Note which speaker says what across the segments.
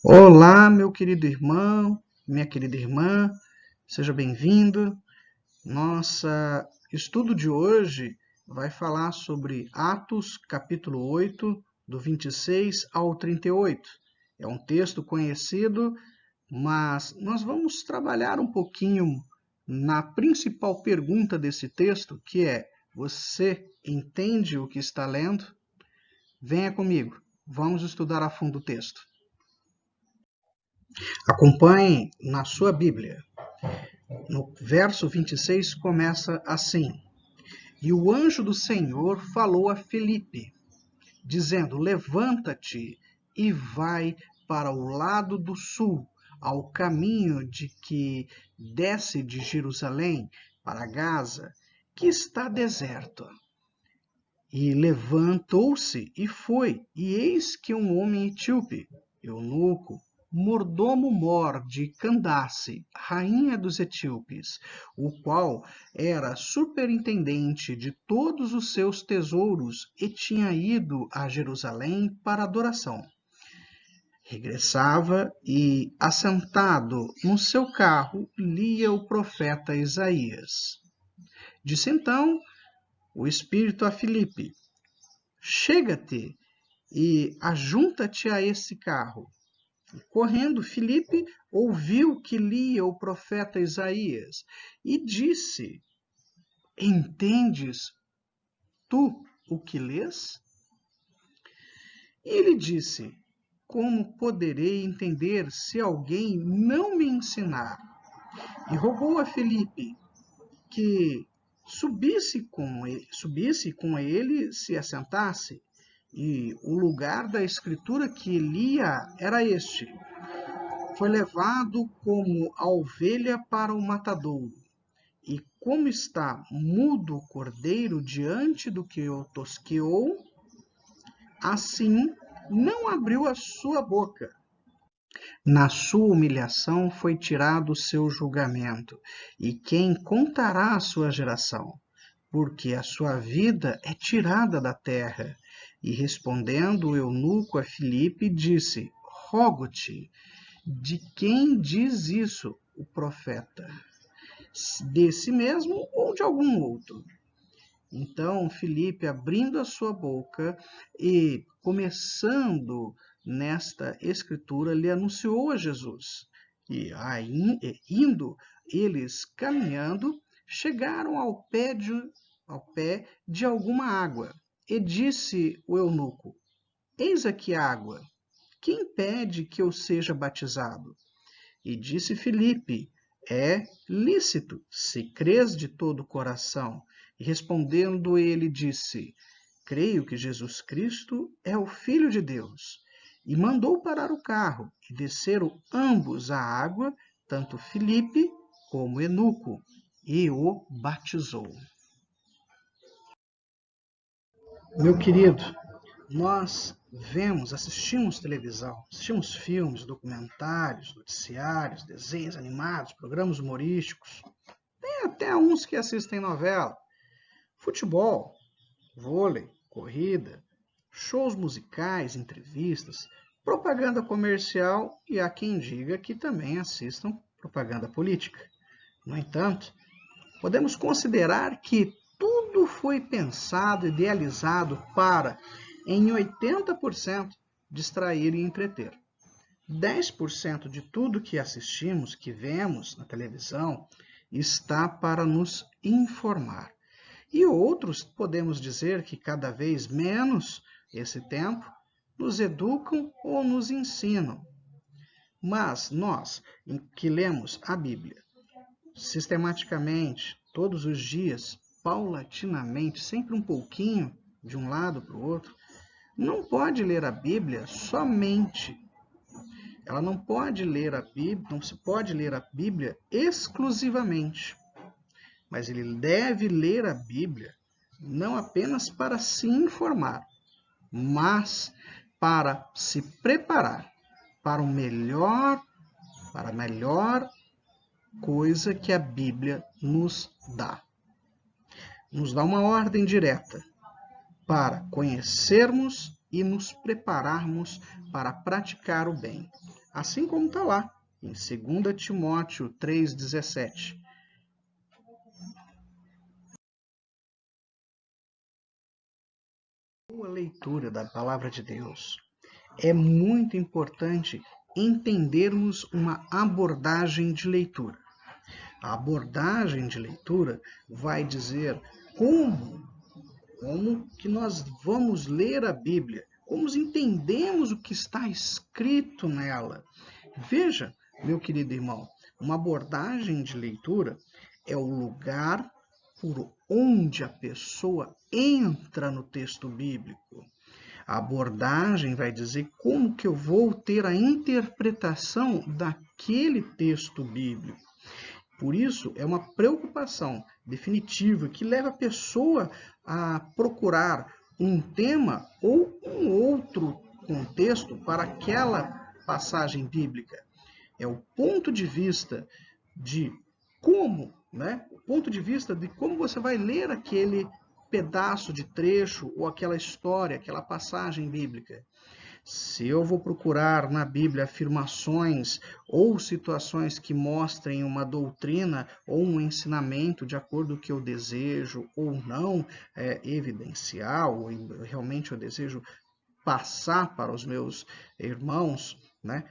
Speaker 1: Olá, meu querido irmão, minha querida irmã, seja bem-vindo. Nossa estudo de hoje vai falar sobre Atos, capítulo 8, do 26 ao 38. É um texto conhecido, mas nós vamos trabalhar um pouquinho na principal pergunta desse texto, que é: você entende o que está lendo? Venha comigo, vamos estudar a fundo o texto. Acompanhe na sua Bíblia. No verso 26 começa assim: E o anjo do Senhor falou a Filipe, dizendo: Levanta-te e vai para o lado do sul, ao caminho de que desce de Jerusalém para Gaza, que está deserto. E levantou-se e foi, e eis que um homem etíope, eunuco, mordomo-mor de Candace, rainha dos etíopes, o qual era superintendente de todos os seus tesouros e tinha ido a Jerusalém para adoração. Regressava e, assentado no seu carro, lia o profeta Isaías. Disse então o Espírito a Filipe: Chega-te e ajunta-te a esse carro. Correndo, Filipe ouviu que lia o profeta Isaías e disse: Entendes tu o que lês? E ele disse: Como poderei entender se alguém não me ensinar? E rogou a Filipe que subisse com ele, se assentasse. E o lugar da escritura que lia era este: Foi levado como a ovelha para o matadouro, e como está mudo o cordeiro diante do que o tosqueou, assim não abriu a sua boca. Na sua humilhação foi tirado o seu julgamento, e quem contará a sua geração? Porque a sua vida é tirada da terra. E respondendo o eunuco a Filipe, disse: Rogo-te, de quem diz isso o profeta? Desse mesmo ou de algum outro? Então Filipe, abrindo a sua boca e começando nesta escritura, lhe anunciou a Jesus. E indo eles caminhando, chegaram ao pé de alguma água. E disse o eunuco: Eis aqui a água. Quem impede que eu seja batizado? E disse Filipe: É lícito, se crês de todo o coração. E respondendo ele, disse: Creio que Jesus Cristo é o Filho de Deus. E mandou parar o carro, e desceram ambos à água, tanto Filipe como Eunuco, e o batizou. Meu querido, nós assistimos televisão, assistimos filmes, documentários, noticiários, desenhos animados, programas humorísticos, tem até uns que assistem novela, futebol, vôlei, corrida, shows musicais, entrevistas, propaganda comercial e há quem diga que também assistam propaganda política. No entanto, podemos considerar que tudo foi pensado, idealizado para, em 80%, distrair e entreter. 10% de tudo que assistimos, que vemos na televisão, está para nos informar. E outros, podemos dizer que cada vez menos esse tempo, nos educam ou nos ensinam. Mas nós, que lemos a Bíblia, sistematicamente, todos os dias, paulatinamente, sempre um pouquinho de um lado para o outro, não pode ler a Bíblia somente. Ela não pode ler a Bíblia, não se pode ler a Bíblia exclusivamente. Mas ele deve ler a Bíblia não apenas para se informar, mas para se preparar para para a melhor coisa que a Bíblia nos dá. Nos dá uma ordem direta para conhecermos e nos prepararmos para praticar o bem. assim como está lá, em 2 Timóteo 3,17. A leitura da Palavra de Deus. É muito importante entendermos uma abordagem de leitura. A abordagem de leitura vai dizer como que nós vamos ler a Bíblia, como entendemos o que está escrito nela. Veja, meu querido irmão, uma abordagem de leitura é o lugar por onde a pessoa entra no texto bíblico. A abordagem vai dizer como que eu vou ter a interpretação daquele texto bíblico. Por isso, é uma preocupação definitiva que leva a pessoa a procurar um tema ou um outro contexto para aquela passagem bíblica. É o ponto de vista de como, o ponto de vista de como você vai ler aquele pedaço de trecho ou aquela história, aquela passagem bíblica. Se eu vou procurar na Bíblia afirmações ou situações que mostrem uma doutrina ou um ensinamento de acordo com o que eu desejo ou não evidenciar, ou realmente eu desejo passar para os meus irmãos,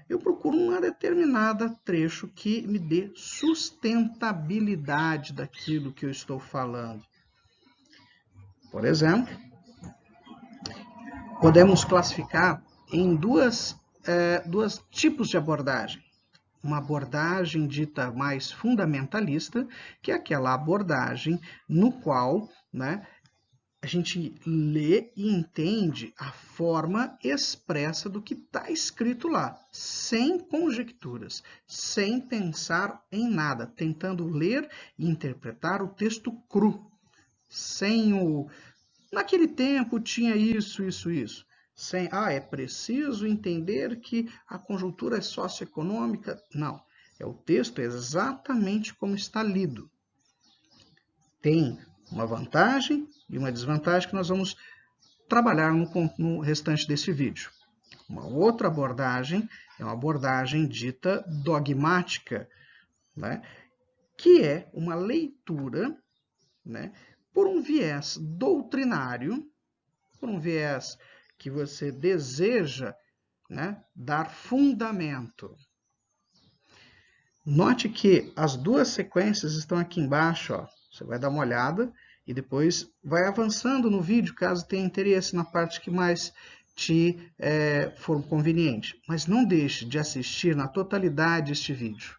Speaker 1: eu procuro um determinado trecho que me dê sustentabilidade daquilo que eu estou falando. Por exemplo, podemos classificar em dois tipos de abordagem. Uma abordagem dita mais fundamentalista, que é aquela abordagem no qual a gente lê e entende a forma expressa do que está escrito lá, sem conjecturas, sem pensar em nada, tentando ler e interpretar o texto cru, sem o... Naquele tempo tinha isso, isso, isso. Sem, é preciso entender que a conjuntura é socioeconômica. Não, o texto exatamente como está lido. Tem uma vantagem e uma desvantagem que nós vamos trabalhar no restante desse vídeo. Uma outra abordagem é uma abordagem dita dogmática, que é uma leitura por um viés doutrinário, por um viés que você deseja dar fundamento. Note que as duas sequências estão aqui embaixo. Você vai dar uma olhada e depois vai avançando no vídeo, caso tenha interesse na parte que mais te for conveniente. Mas não deixe de assistir na totalidade este vídeo.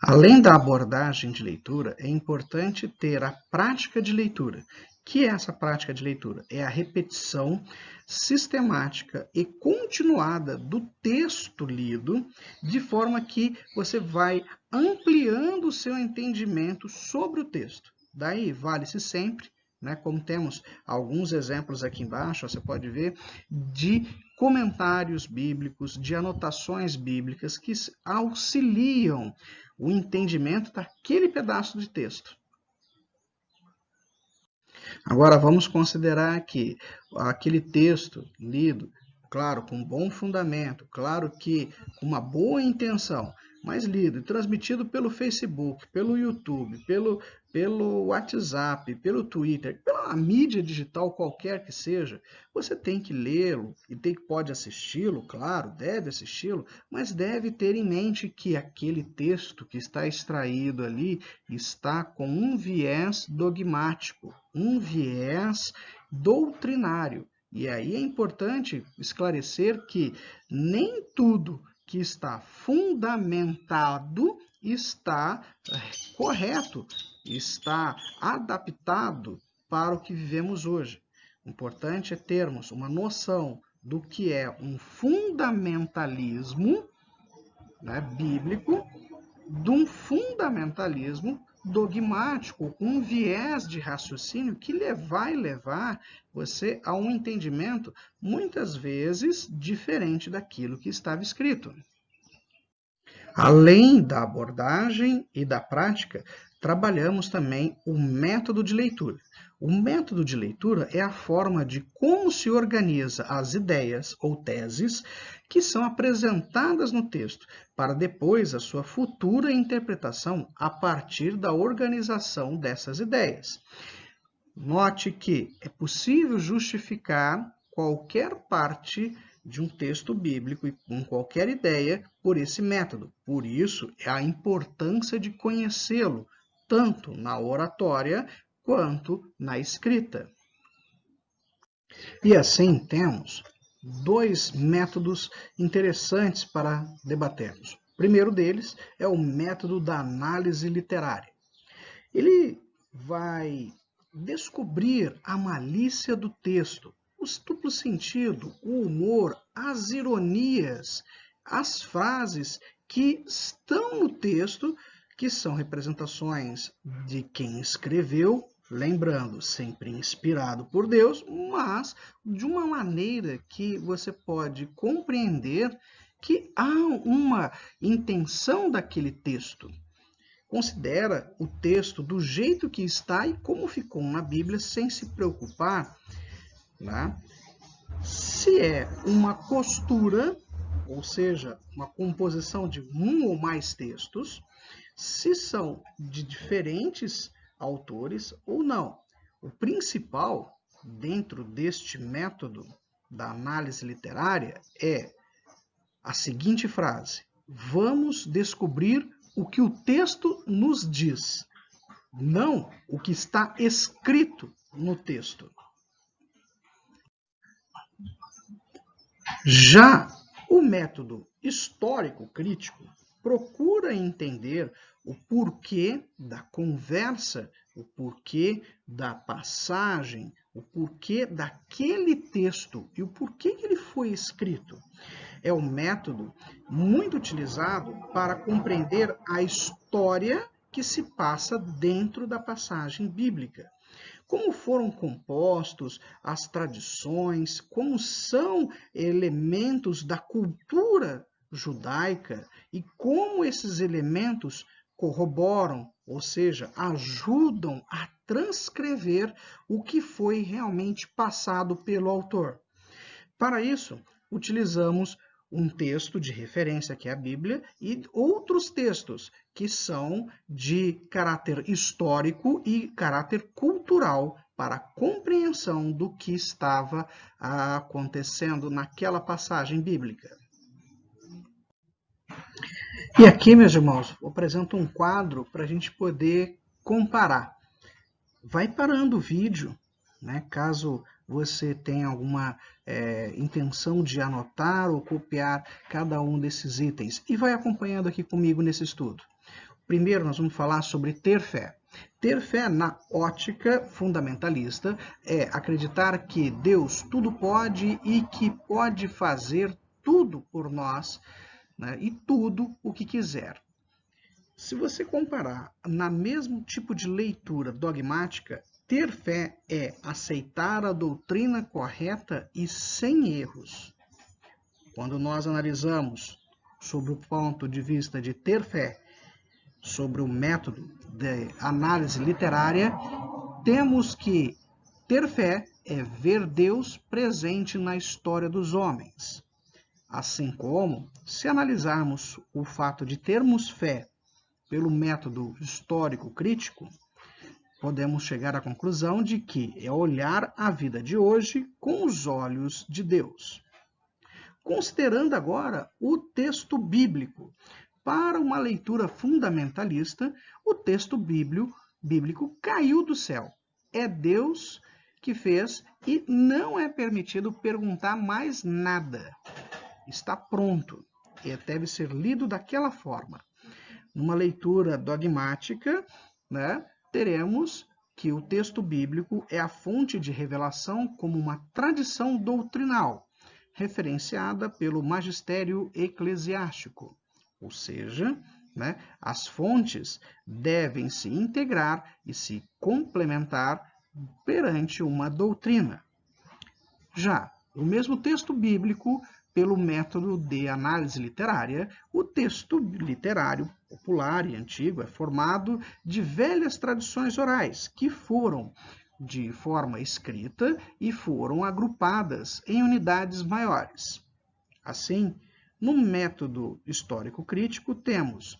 Speaker 1: Além da abordagem de leitura, é importante ter a prática de leitura. O que é essa prática de leitura? É a repetição sistemática e continuada do texto lido, de forma que você vai ampliando o seu entendimento sobre o texto. Daí, vale-se sempre, como temos alguns exemplos aqui embaixo, você pode ver, de comentários bíblicos, de anotações bíblicas que auxiliam o entendimento daquele pedaço de texto. Agora, vamos considerar que aquele texto lido, claro, com bom fundamento, claro que com uma boa intenção, mas lido e transmitido pelo Facebook, pelo YouTube, pelo WhatsApp, pelo Twitter, pela mídia digital qualquer que seja, você tem que lê-lo e pode assisti-lo, claro, deve assisti-lo, mas deve ter em mente que aquele texto que está extraído ali está com um viés dogmático, um viés doutrinário. E aí é importante esclarecer que nem tudo que está fundamentado está correto, está adaptado para o que vivemos hoje. O importante é termos uma noção do que é um fundamentalismo bíblico, de um fundamentalismo dogmático, um viés de raciocínio que vai levar você a um entendimento, muitas vezes, diferente daquilo que estava escrito. Além da abordagem e da prática, trabalhamos também o método de leitura. O método de leitura é a forma de como se organiza as ideias ou teses que são apresentadas no texto, para depois a sua futura interpretação a partir da organização dessas ideias. Note que é possível justificar qualquer parte de um texto bíblico e com qualquer ideia por esse método. Por isso, é a importância de conhecê-lo, tanto na oratória quanto na escrita. E assim temos dois métodos interessantes para debatermos. O primeiro deles é o método da análise literária. Ele vai descobrir a malícia do texto, o duplo sentido, o humor, as ironias, as frases que estão no texto, que são representações de quem escreveu, lembrando, sempre inspirado por Deus, mas de uma maneira que você pode compreender que há uma intenção daquele texto. Considera o texto do jeito que está e como ficou na Bíblia, sem se preocupar, né, se é uma costura, ou seja, uma composição de um ou mais textos, se são de diferentes autores ou não. O principal, dentro deste método da análise literária, é a seguinte frase: vamos descobrir o que o texto nos diz, não o que está escrito no texto. Já o método histórico-crítico procura entender o porquê da conversa, o porquê da passagem, o porquê daquele texto e o porquê que ele foi escrito. É um método muito utilizado para compreender a história que se passa dentro da passagem bíblica. Como foram compostos as tradições, como são elementos da cultura judaica e como esses elementos corroboram, ou seja, ajudam a transcrever o que foi realmente passado pelo autor. Para isso, utilizamos um texto de referência, que é a Bíblia, e outros textos que são de caráter histórico e caráter cultural para a compreensão do que estava acontecendo naquela passagem bíblica. E aqui, meus irmãos, eu apresento um quadro para a gente poder comparar. Vai parando o vídeo, né, caso você tenha alguma intenção de anotar ou copiar cada um desses itens. E vai acompanhando aqui comigo nesse estudo. Primeiro, nós vamos falar sobre ter fé. Ter fé na ótica fundamentalista é acreditar que Deus tudo pode e que pode fazer tudo por nós, né, e tudo o que quiser. Se você comparar na mesmo tipo de leitura dogmática, ter fé é aceitar a doutrina correta e sem erros. Quando nós analisamos sobre o ponto de vista de ter fé, sobre o método de análise literária, temos que ter fé é ver Deus presente na história dos homens. Assim como, se analisarmos o fato de termos fé pelo método histórico-crítico, podemos chegar à conclusão de que é olhar a vida de hoje com os olhos de Deus. Considerando agora o texto bíblico, para uma leitura fundamentalista, o texto bíblico caiu do céu. É Deus que fez e não é permitido perguntar mais nada. Está pronto e deve ser lido daquela forma. Numa leitura dogmática, né, teremos que o texto bíblico é a fonte de revelação como uma tradição doutrinal, referenciada pelo magistério eclesiástico. Ou seja, né, as fontes devem se integrar e se complementar perante uma doutrina. Já o mesmo texto bíblico, pelo método de análise literária, o texto literário popular e antigo é formado de velhas tradições orais, que foram de forma escrita e foram agrupadas em unidades maiores. Assim, no método histórico-crítico, temos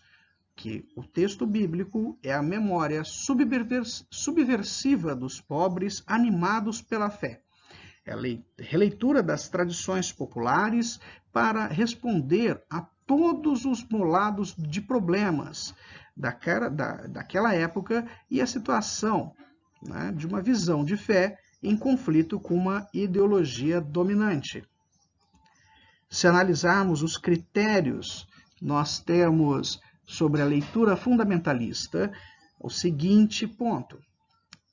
Speaker 1: que o texto bíblico é a memória subversiva dos pobres animados pela fé. É a releitura das tradições populares para responder a todos os molados de problemas daquela época e a situação, né, de uma visão de fé em conflito com uma ideologia dominante. Se analisarmos os critérios, nós temos sobre a leitura fundamentalista o seguinte ponto: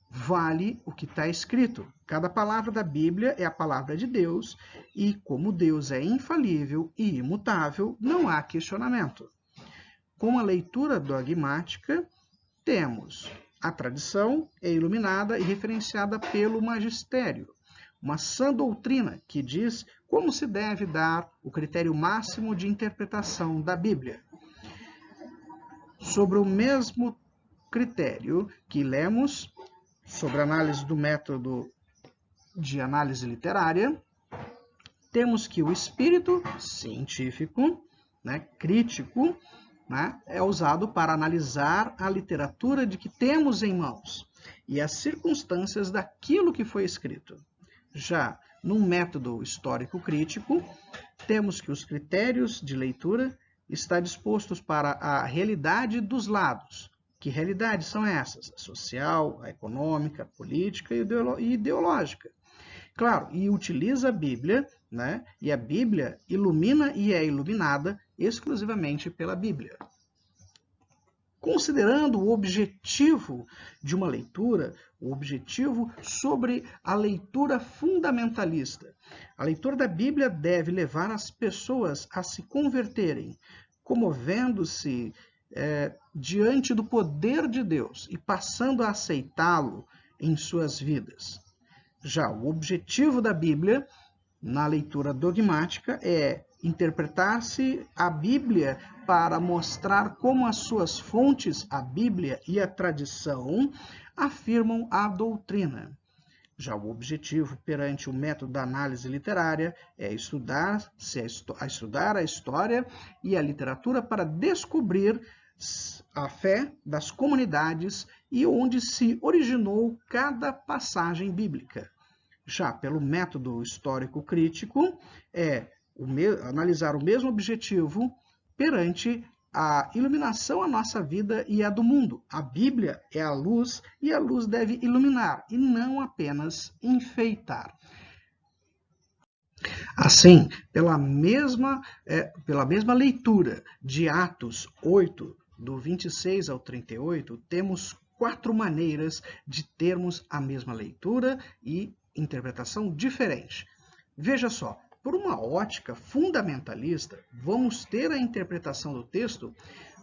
Speaker 1: vale o que está escrito. Cada palavra da Bíblia é a palavra de Deus e, como Deus é infalível e imutável, não há questionamento. Com a leitura dogmática, temos a tradição é iluminada e referenciada pelo magistério, uma sã doutrina que diz como se deve dar o critério máximo de interpretação da Bíblia. Sobre o mesmo critério que lemos sobre a análise do método de análise literária, temos que o espírito científico, né, crítico, né, é usado para analisar a literatura de que temos em mãos e as circunstâncias daquilo que foi escrito. Já num método histórico-crítico, temos que os critérios de leitura estão dispostos para a realidade dos lados. Que realidades são essas? A social, a econômica, a política e ideológica. Claro, e utiliza a Bíblia, né? E a Bíblia ilumina e é iluminada exclusivamente pela Bíblia. Considerando o objetivo de uma leitura, o objetivo sobre a leitura fundamentalista. A leitura da Bíblia deve levar as pessoas a se converterem, comovendo-se diante do poder de Deus e passando a aceitá-lo em suas vidas. Já o objetivo da Bíblia, na leitura dogmática, é interpretar-se a Bíblia para mostrar como as suas fontes, a Bíblia e a tradição, afirmam a doutrina. Já o objetivo perante o método da análise literária é estudar a história e a literatura para descobrir a fé das comunidades e onde se originou cada passagem bíblica. Já pelo método histórico-crítico, é analisar o mesmo objetivo perante a iluminação à nossa vida e à do mundo. A Bíblia é a luz e a luz deve iluminar e não apenas enfeitar. Assim, pela mesma leitura de Atos 8, do 26 ao 38, temos 4 maneiras de termos a mesma leitura e interpretação diferente. Veja só, por uma ótica fundamentalista, vamos ter a interpretação do texto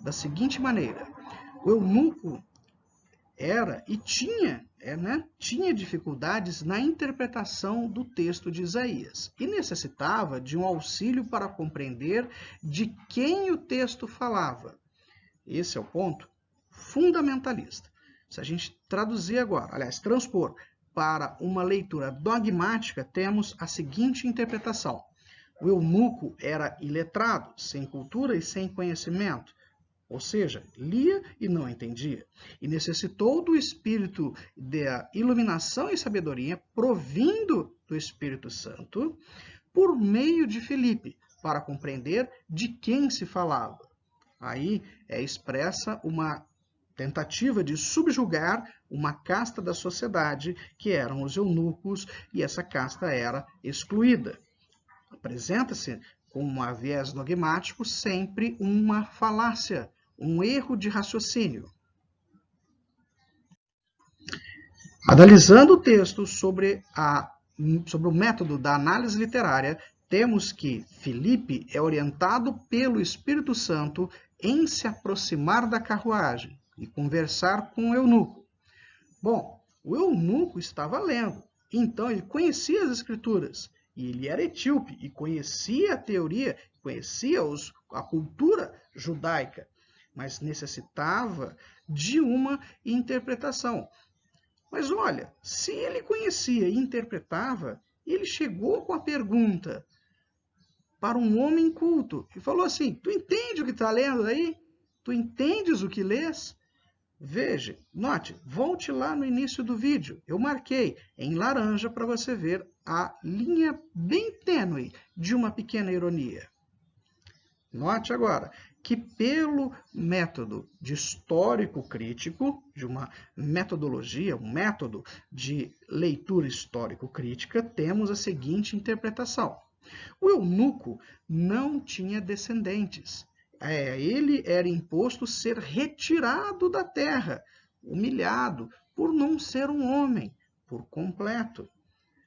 Speaker 1: da seguinte maneira: o eunuco era e tinha dificuldades na interpretação do texto de Isaías e necessitava de um auxílio para compreender de quem o texto falava. Esse é o ponto fundamentalista. Se a gente traduzir agora, transpor para uma leitura dogmática, temos a seguinte interpretação: o eunuco era iletrado, sem cultura e sem conhecimento, ou seja, lia e não entendia, e necessitou do espírito da iluminação e sabedoria provindo do Espírito Santo por meio de Filipe, para compreender de quem se falava. Aí é expressa uma tentativa de subjugar uma casta da sociedade, que eram os eunucos, e essa casta era excluída. Apresenta-se com um viés dogmático sempre uma falácia, um erro de raciocínio. Analisando o texto sobre o método da análise literária, temos que Filipe é orientado pelo Espírito Santo em se aproximar da carruagem e conversar com o eunuco. Bom, o eunuco estava lendo, então ele conhecia as escrituras, e ele era etíope e conhecia a teoria, conhecia a cultura judaica, mas necessitava de uma interpretação. Mas olha, se ele conhecia e interpretava, ele chegou com a pergunta para um homem culto e falou assim: tu entende o que está lendo aí? Tu entendes o que lês? Veja, note, volte lá no início do vídeo. Eu marquei em laranja para você ver a linha bem tênue de uma pequena ironia. Note agora que pelo método de histórico crítico, de uma metodologia, um método de leitura histórico crítica, temos a seguinte interpretação. O eunuco não tinha descendentes. Ele era imposto ser retirado da terra, humilhado por não ser um homem por completo.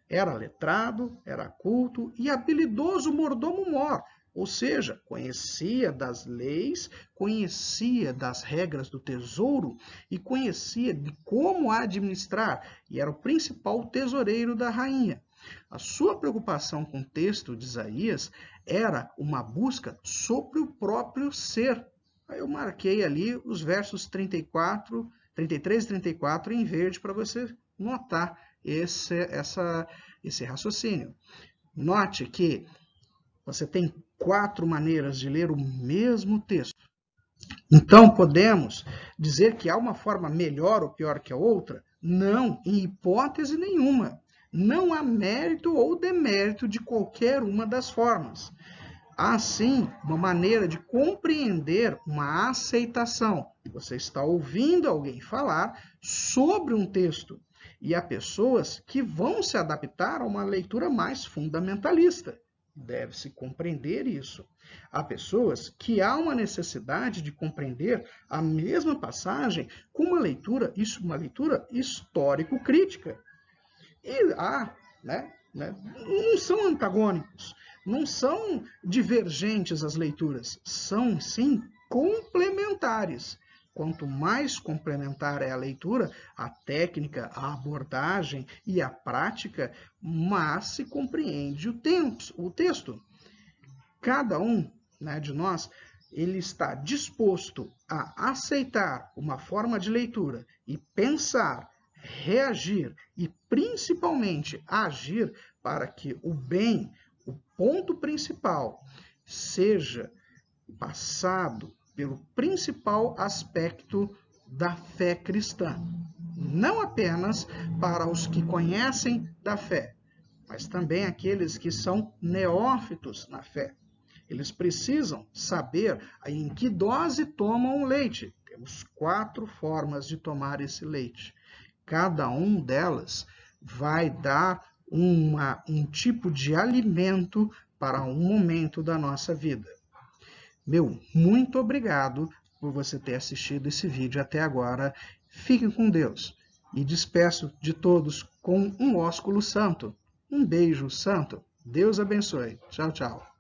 Speaker 1: Era letrado, era culto e habilidoso mordomo-mor, ou seja, conhecia das leis, conhecia das regras do tesouro e conhecia de como administrar, e era o principal tesoureiro da rainha. A sua preocupação com o texto de Isaías era uma busca sobre o próprio ser. Aí eu marquei ali os versos 33 e 34 em verde para você notar esse raciocínio. Note que você tem 4 maneiras de ler o mesmo texto. Então, podemos dizer que há uma forma melhor ou pior que a outra? Não, em hipótese nenhuma. Não há mérito ou demérito de qualquer uma das formas. Há, sim, uma maneira de compreender uma aceitação. Você está ouvindo alguém falar sobre um texto. E há pessoas que vão se adaptar a uma leitura mais fundamentalista. Deve-se compreender isso. Há pessoas que há uma necessidade de compreender a mesma passagem com uma leitura histórico-crítica. E há, não são antagônicos, não são divergentes as leituras, são, sim, complementares. Quanto mais complementar é a leitura, a técnica, a abordagem e a prática, mais se compreende o texto. Cada um, de nós, ele está disposto a aceitar uma forma de leitura e pensar, reagir e, principalmente, agir para que o bem, o ponto principal, seja passado pelo principal aspecto da fé cristã. Não apenas para os que conhecem da fé, mas também aqueles que são neófitos na fé. Eles precisam saber em que dose tomam o leite. Temos 4 formas de tomar esse leite. Cada uma delas vai dar um tipo de alimento para um momento da nossa vida. Muito obrigado por você ter assistido esse vídeo até agora. Fiquem com Deus. Me despeço de todos com um ósculo santo. Um beijo santo. Deus abençoe. Tchau, tchau.